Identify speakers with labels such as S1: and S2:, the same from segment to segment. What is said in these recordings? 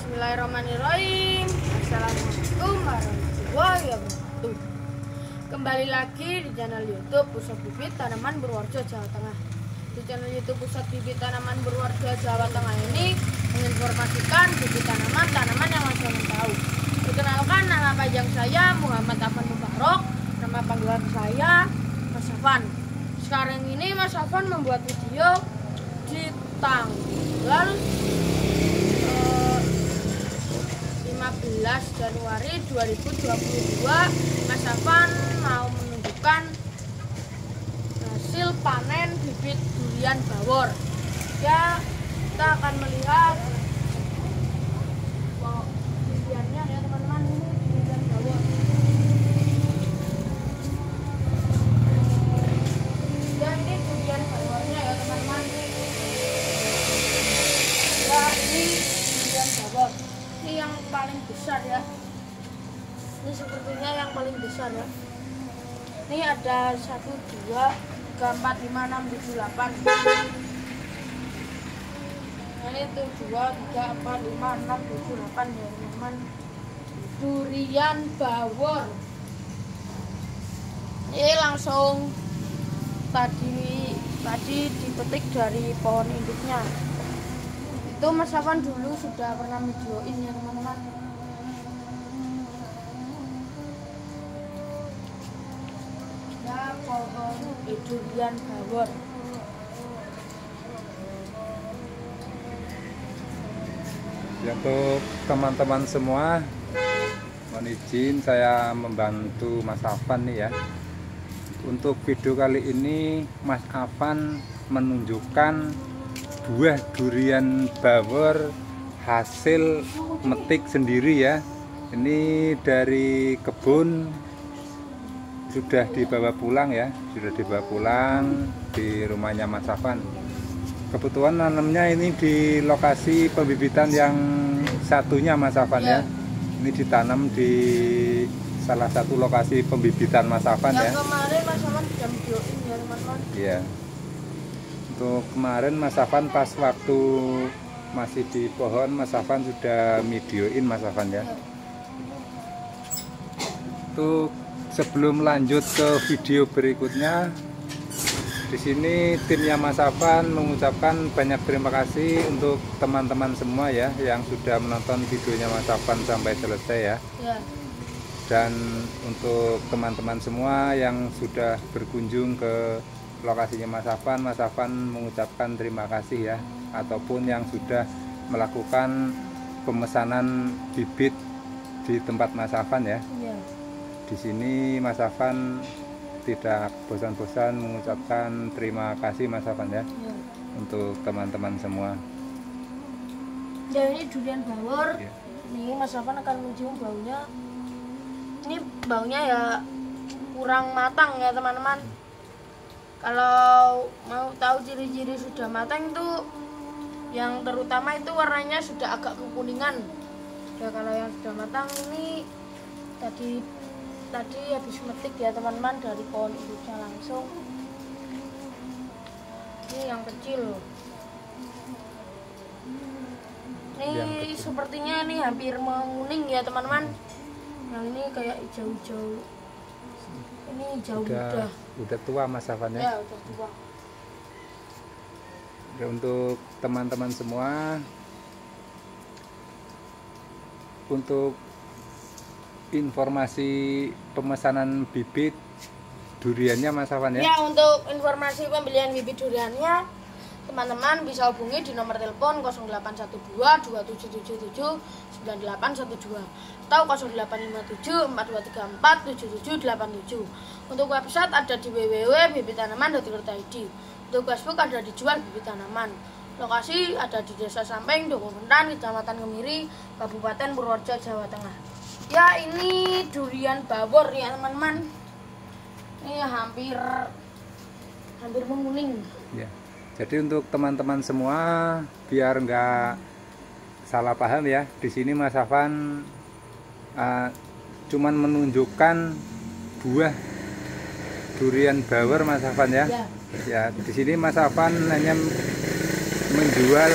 S1: Bismillahirrahmanirrahim. Assalamualaikum warahmatullahi wabarakatuh. Kembali lagi di channel YouTube Pusat Bibit Tanaman Purworejo, Jawa Tengah. Di channel YouTube Pusat Bibit Tanaman Purworejo, Jawa Tengah ini menginformasikan bibit tanaman yang Mas Afan tahu. Perkenalkan, nama panjang saya Muhammad Afan Mubarok. Nama panggilan saya Mas Afan. Sekarang ini Mas Afan membuat video di tanggal 15 Januari 2022. Mas Afan mau menunjukkan hasil panen bibit durian bawor. Ya, kita akan melihat duriannya ya teman-teman. Ini durian bawor. Ya, ini durian bawornya ya teman-teman. Ya, ini durian bawor. Ini yang paling besar ya. Ini sepertinya yang paling besar ya. Ini ada 1, 2, 3, 4, 5, 6, 7, 8. Nah, ini tuh 2, 3, 4, 5, 6, 7, 8 ya teman-teman. Durian bawor. Ini langsung tadi dipetik dari pohon induknya. Itu Mas Afan dulu sudah pernah videoin ya teman-teman. Ya, pohon durian bawor.
S2: Ya, untuk teman-teman semua, mohon izin saya membantu Mas Afan nih ya. Untuk video kali ini Mas Afan menunjukkan buah durian bawor hasil metik sendiri ya. Ini dari kebun, sudah dibawa pulang ya, sudah dibawa pulang di rumahnya Mas Afan. Kebetulan nanamnya ini di lokasi pembibitan yang satunya Mas Afan ya. Ini ditanam di salah satu lokasi pembibitan Mas Afan ya.
S1: Kemarin Mas Afan sudah videoin ya teman-teman.
S2: Iya. Untuk kemarin Mas Afan pas waktu masih di pohon, Mas Afan sudah videoin Mas Afan ya. Untuk sebelum lanjut ke video berikutnya, di sini timnya Mas Afan mengucapkan banyak terima kasih untuk teman-teman semua ya yang sudah menonton videonya Mas Afan sampai selesai ya. Dan untuk teman-teman semua yang sudah berkunjung ke lokasinya Mas Afan mengucapkan terima kasih ya, ataupun yang sudah melakukan pemesanan bibit di tempat Mas Afan ya. Di sini Mas Afan tidak bosan-bosan mengucapkan terima kasih Mas Afan ya, untuk teman-teman semua.
S1: Ya, ini durian bawor. Ini Mas Afan akan mencium baunya. Ini baunya ya kurang matang ya teman-teman. Kalau mau tahu ciri-ciri sudah matang itu yang terutama itu warnanya sudah agak kekuningan. Ya, kalau yang sudah matang ini tadi habis metik ya teman-teman dari pohon induknya langsung. Ini yang kecil. Ini sepertinya ini hampir menguning ya teman-teman. Yang ini kayak hijau-hijau. Ini hijau
S2: udah tua Mas Afan ya.
S1: Ya, udah tua.
S2: Ya, untuk teman-teman semua, untuk informasi pemesanan bibit duriannya Mas Afan ya.
S1: Ya, untuk informasi pembelian bibit duriannya teman-teman bisa hubungi di nomor telepon 0812 2777 9812 atau 0857 4234 7787. Untuk website ada di www.bibittanaman.co.id. Untuk Facebook ada dijual bibit tanaman. Lokasi ada di Desa Samping, Dukuh Bentan, Kecamatan Kemiri, Kabupaten Purworejo, Jawa Tengah. Ya, ini durian bawor ya teman-teman. Ini hampir menguning.
S2: Ya. Jadi untuk teman-teman semua, biar nggak salah paham ya, di sini Mas Afan cuman menunjukkan buah durian bawor Mas Afan ya. Ya, di sini Mas Afan hanya menjual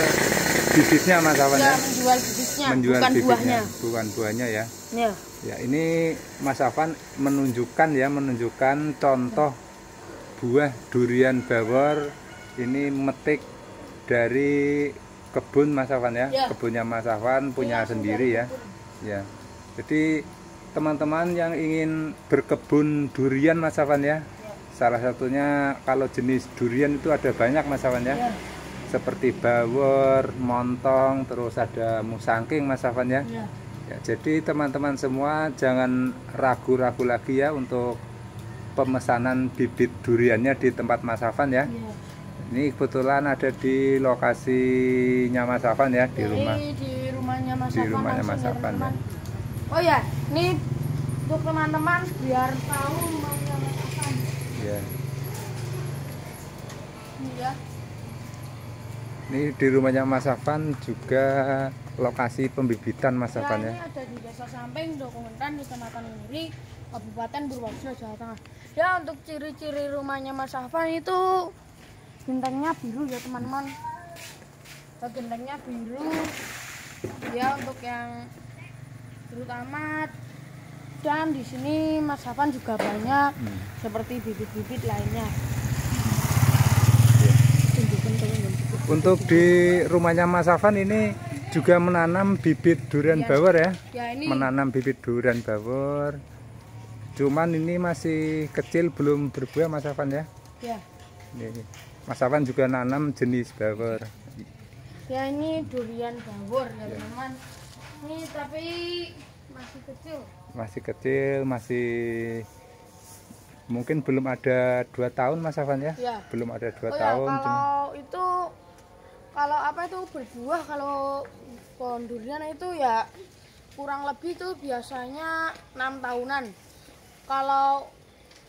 S2: bibitnya Mas Afan
S1: Ya,
S2: ya?
S1: menjual bibitnya,
S2: Menjual
S1: bukan
S2: bibitnya,
S1: buahnya.
S2: bukan buahnya ya.
S1: Ya.
S2: Ya, ini Mas Afan menunjukkan contoh buah durian bawor ini metik dari kebun Mas Afan ya.
S1: Ya.
S2: Kebunnya Mas Afan punya
S1: Ini
S2: sendiri ya. Ya. Jadi teman-teman yang ingin berkebun durian Mas Afan ya. Salah satunya kalau jenis durian itu ada banyak Mas Afan ya.
S1: Ya.
S2: Seperti bawor, montong, terus ada musangking Mas Afan ya.
S1: Ya.
S2: Ya, jadi teman-teman semua jangan ragu-ragu lagi ya untuk pemesanan bibit duriannya di tempat Mas Afan ya.
S1: Ya.
S2: Ini kebetulan ada di lokasinya Mas Afan ya, di rumah.
S1: Ini di rumahnya Mas
S2: Di
S1: Afan
S2: rumahnya
S1: langsung
S2: Mas
S1: ya,
S2: Afan,
S1: teman-teman. Oh ya, ini untuk teman-teman biar tahu rumahnya Mas Afan.
S2: Ya.
S1: Ini ya.
S2: Ini di rumahnya Mas Afan juga lokasi pembibitan Mas
S1: Ya,
S2: Afan
S1: ini
S2: ya.
S1: ada di Desa Samping, Dokungan, Kecamatan Ngiri, Kabupaten Purworejo, Jawa Tengah. Ya, untuk ciri-ciri rumahnya Mas Afan itu gentengnya biru ya, teman-teman. Gentengnya biru. Ya, untuk yang terutama, dan di sini Mas Afan juga banyak seperti bibit-bibit lainnya.
S2: Ya.
S1: Tunjukkan.
S2: Untuk di rumahnya Mas Afan ini juga menanam bibit durian bawor ya.
S1: Ya, ini
S2: Menanam bibit durian bawor. Cuman ini masih kecil belum berbuah Mas Afan ya.
S1: ya.
S2: Ini Mas Afan juga nanam jenis bawor.
S1: Ya, ini durian bawor ya, teman-teman. Ini tapi masih kecil.
S2: Masih kecil, masih mungkin belum ada 2 tahun Mas Afan ya.
S1: Ya.
S2: Belum ada 2
S1: Oh ya,
S2: tahun.
S1: kalau apa itu berbuah, kalau pohon durian itu ya kurang lebih tuh biasanya 6 tahunan. Kalau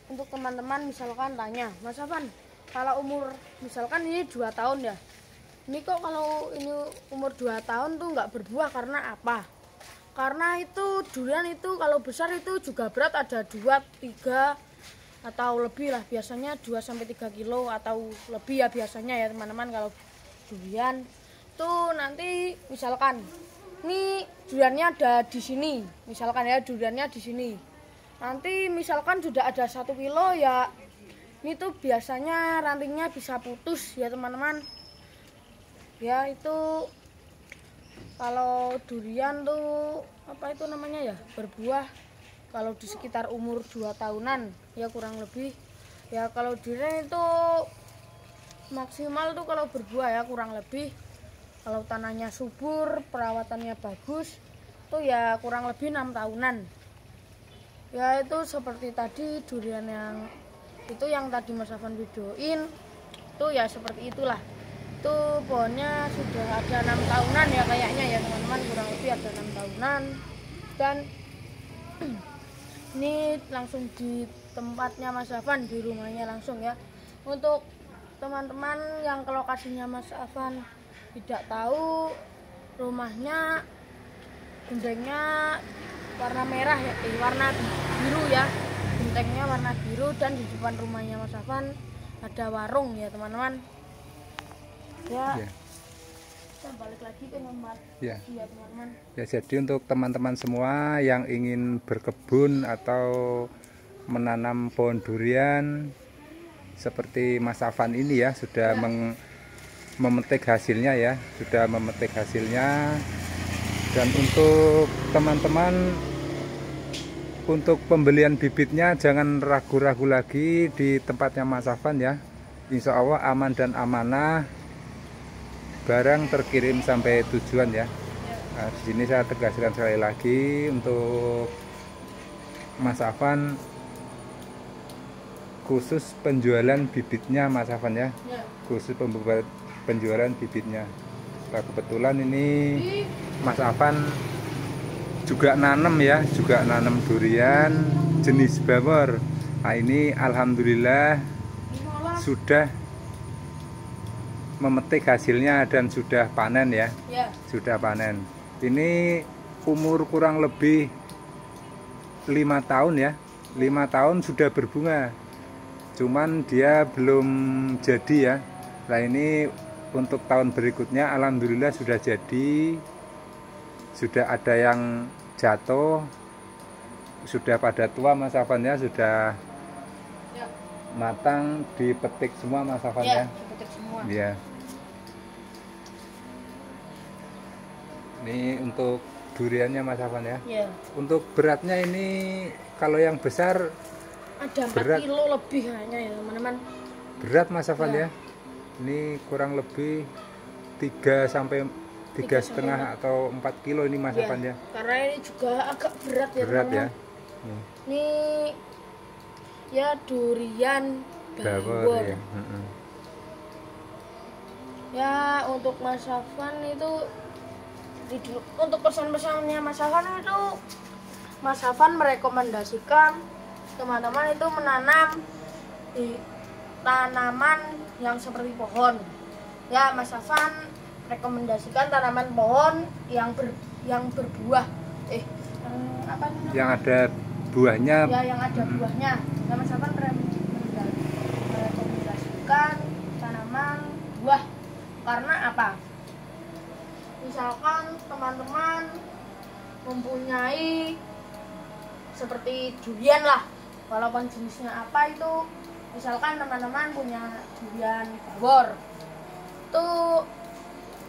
S1: untuk teman-teman misalkan tanya, Mas Afan, kalau umur misalkan ini 2 tahun ya, ini kok kalau ini umur 2 tahun tuh nggak berbuah karena apa? Karena itu durian itu kalau besar itu juga berat, ada 2, 3 atau lebih lah, biasanya 2-3 kilo atau lebih ya biasanya ya teman-teman. Kalau durian tuh nanti misalkan ini duriannya ada di sini, misalkan ya duriannya di sini, nanti misalkan sudah ada 1 kilo ya, ini tuh biasanya rantingnya bisa putus ya teman-teman. Ya, itu kalau durian tuh apa itu namanya ya, berbuah kalau di sekitar umur 2 tahunan ya kurang lebih. Ya, kalau durian itu maksimal tuh kalau berbuah ya kurang lebih, kalau tanahnya subur, perawatannya bagus tuh ya kurang lebih 6 tahunan. Ya, itu seperti tadi durian yang itu yang tadi Mas Afan videoin tuh ya seperti itulah. Itu pohonnya sudah ada 6 tahunan ya kayaknya ya teman-teman, kurang lebih ada 6 tahunan. Dan ini langsung di tempatnya Mas Afan, di rumahnya langsung ya. Untuk teman-teman yang ke lokasinya Mas Afan tidak tahu, rumahnya gentengnya warna merah ya, warna biru ya, gentengnya warna biru, dan di depan rumahnya Mas Afan ada warung ya teman-teman. Ya, kita balik lagi ke nomor
S2: Ya.
S1: ya teman-teman.
S2: Ya, jadi untuk teman-teman semua yang ingin berkebun atau menanam pohon durian seperti Mas Afan ini ya, sudah memetik hasilnya ya, sudah memetik hasilnya. Dan untuk teman-teman, untuk pembelian bibitnya jangan ragu-ragu lagi di tempatnya Mas Afan ya. Insya Allah aman dan amanah, barang terkirim sampai tujuan ya. Nah, di sini saya tegaskan sekali lagi untuk Mas Afan, khusus penjualan bibitnya Mas Afan ya, khusus penjualan bibitnya. Nah, kebetulan ini Mas Afan juga nanam ya, juga nanam durian jenis bawor. Nah, ini alhamdulillah sudah memetik hasilnya dan sudah panen ya. Sudah panen. Ini umur kurang lebih 5 tahun ya, 5 tahun sudah berbunga. Cuman dia belum jadi ya. Nah, ini untuk tahun berikutnya alhamdulillah sudah jadi, sudah ada yang jatuh, sudah pada tua Mas Afan ya, sudah
S1: Ya.
S2: matang, dipetik semua Mas Afan
S1: Ya,
S2: ya.
S1: dipetik semua.
S2: Iya. Ini untuk duriannya Mas Afan ya.
S1: Ya.
S2: Untuk beratnya ini kalau yang besar
S1: Ada 4
S2: Berat.
S1: kilo lebih kayaknya ya teman-teman.
S2: berat Mas Afan
S1: Ya.
S2: ya. Ini kurang lebih 3 sampai 3,5
S1: sampai
S2: atau 4 kilo ini Mas
S1: Ya,
S2: Afan ya.
S1: karena ini juga agak berat ya
S2: Berat ya.
S1: teman-teman.
S2: Nih,
S1: Ini ya durian
S2: bawor
S1: bawor.
S2: ya.
S1: Ya, untuk Mas Afan itu untuk pesan-pesannya Mas Afan itu, Mas Afan merekomendasikan teman-teman itu menanam di tanaman yang seperti pohon. Ya, Mas Afan rekomendasikan tanaman pohon yang berbuah. Yang apa namanya?
S2: Yang ada buahnya.
S1: Ya, yang ada buahnya. Ya, Mas Afan merekomendasikan tanaman buah. Karena apa? Misalkan teman-teman mempunyai seperti durian lah, walaupun jenisnya apa itu, misalkan teman-teman punya durian bawor, itu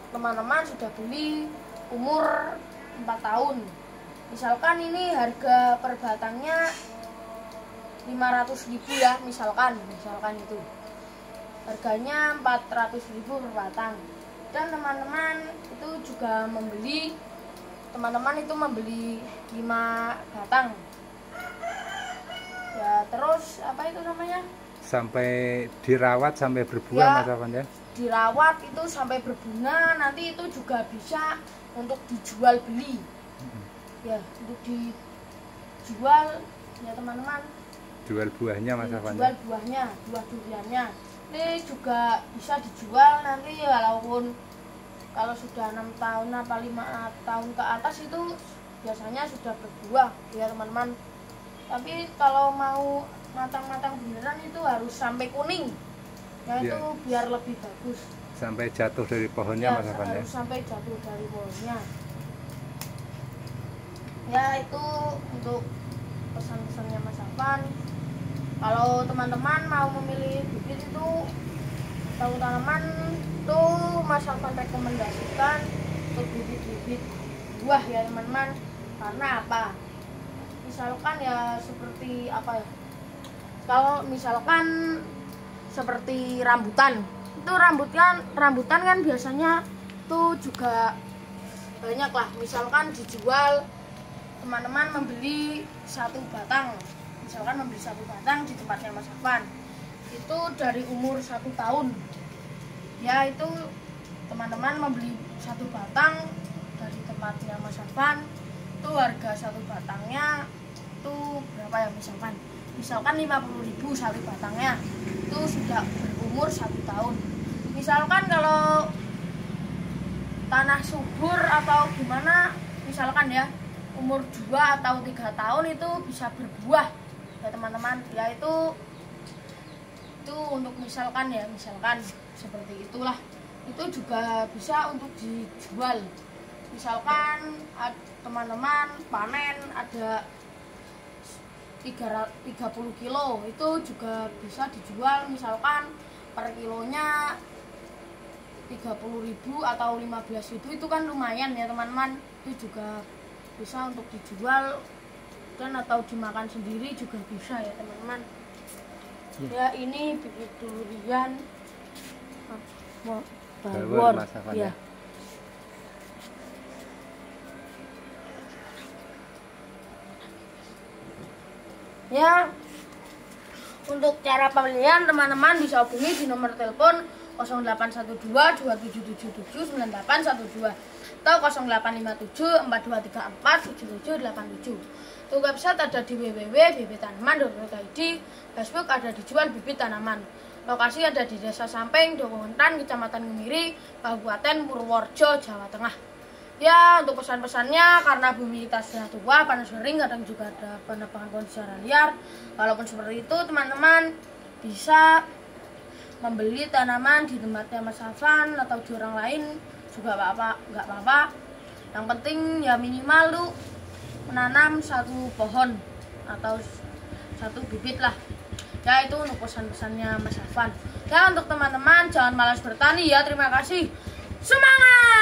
S1: teman-teman sudah beli umur 4 tahun, misalkan ini harga per batangnya 500.000 ya, misalkan itu harganya 400.000 per batang. Dan teman-teman itu juga membeli 5 batang ya, terus apa itu namanya,
S2: Sampai dirawat sampai berbuah
S1: Ya.
S2: Mas Afan ya.
S1: dirawat itu sampai berbunga, nanti itu juga bisa untuk dijual beli ya, untuk dijual ya teman-teman.
S2: Jual buahnya Mas Afan
S1: Dijual
S2: ya.
S1: buahnya, buah duriannya ini juga bisa dijual nanti, walaupun kalau sudah 6 tahun apa 5 tahun ke atas itu biasanya sudah berbuah ya teman-teman. Tapi kalau mau matang-matang beneran itu harus sampai kuning ya, itu
S2: Ya.
S1: biar lebih bagus
S2: Sampai jatuh dari pohonnya
S1: ya,
S2: Mas Afan ya.
S1: harus sampai jatuh dari pohonnya ya. Itu untuk pesan-pesannya Mas Afan. Kalau teman-teman mau memilih bibit itu atau tanaman itu, Mas Afan rekomendasikan untuk bibit-bibit buah ya teman-teman. Karena apa? Misalkan ya seperti apa ya, kalau misalkan seperti rambutan, itu rambutan kan biasanya tuh juga banyak lah, misalkan dijual, teman-teman membeli 1 batang, misalkan membeli 1 batang di tempatnya Mas Afan itu dari umur 1 tahun ya, itu teman-teman membeli 1 batang dari tempatnya Mas Afan itu harga 1 batangnya itu berapa ya, misalkan 50.000 1 batangnya, itu sudah berumur 1 tahun. Misalkan kalau tanah subur atau gimana, misalkan ya umur 2 atau 3 tahun itu bisa berbuah ya teman-teman ya. Itu untuk misalkan seperti itulah, itu juga bisa untuk dijual. Misalkan teman-teman panen ada 30 kilo, itu juga bisa dijual, misalkan per kilonya 30.000 atau 15.000, itu kan lumayan ya teman-teman. Itu juga bisa untuk dijual dan atau dimakan sendiri juga bisa ya teman-teman ya. Ini bibit durian bawor
S2: Mas Afan
S1: ya. Ya, untuk cara pembelian teman-teman bisa hubungi di nomor telepon 0812 2777 9812 atau 0857 4234 7787. Untuk website ada di www.bibitanaman.id, Facebook ada dijual bibit tanaman. Lokasi ada di Desa Samping, Dogontan, Kecamatan Ngemiri, Kabupaten Purworejo, Jawa Tengah. Ya, untuk pesan-pesannya, karena bumi kita sudah tua, panas kering, kadang juga ada penebangan pohon secara liar. Walaupun seperti itu, teman-teman bisa membeli tanaman di tempatnya Mas Afan atau di orang lain juga nggak apa-apa. Yang penting ya minimal lu menanam satu pohon atau satu bibit lah. Ya itu untuk pesan-pesannya Mas Afan. Ya untuk teman-teman jangan malas bertani ya. Terima kasih. Semangat!